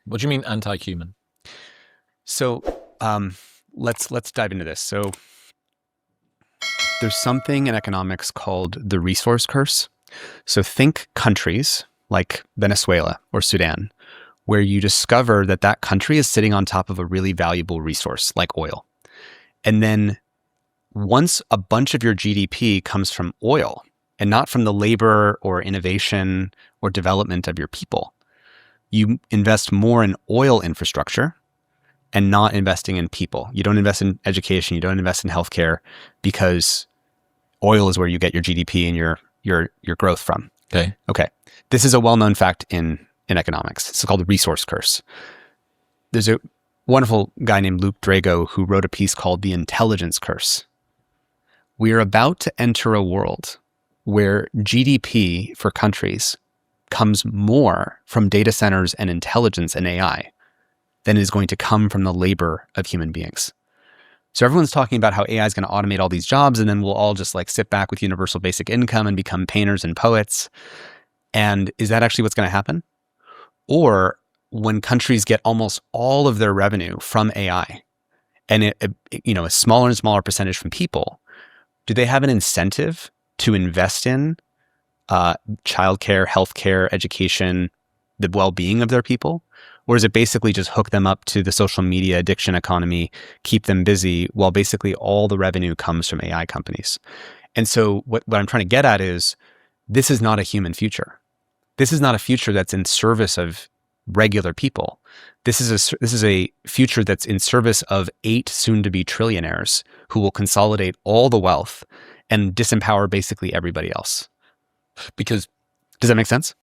What do you mean anti-human? So let's dive into this. So there's something in economics called the resource curse. So think countries like Venezuela or Sudan, where you discover that that country is sitting on top of a really valuable resource like oil. And then once a bunch of your GDP comes from oil and not from the labor or innovation or development of your people, you invest more in oil infrastructure and not investing in people. You don't invest in education. You don't invest in healthcare because oil is where you get your GDP and your growth from. Okay. Okay. This is a well-known fact in economics. It's called the resource curse. There's a wonderful guy named Luke Drago who wrote a piece called The Intelligence Curse. We are about to enter a world where GDP for countries comes more from data centers and intelligence and AI than is going to come from the labor of human beings. So everyone's talking about how AI is going to automate all these jobs, and then we'll all just like sit back with universal basic income and become painters and poets. And is that actually what's going to happen? Or when countries get almost all of their revenue from AI and a smaller and smaller percentage from people, do they have an incentive to invest in childcare, healthcare, education, the well-being of their people? Or is it basically just hook them up to the social media addiction economy, keep them busy, while basically all the revenue comes from AI companies? And so what I'm trying to get at is this is not a human future. This is not a future that's in service of regular people. This is a future that's in service of 8 soon-to-be trillionaires who will consolidate all the wealth and disempower basically everybody else. Because Does that make sense?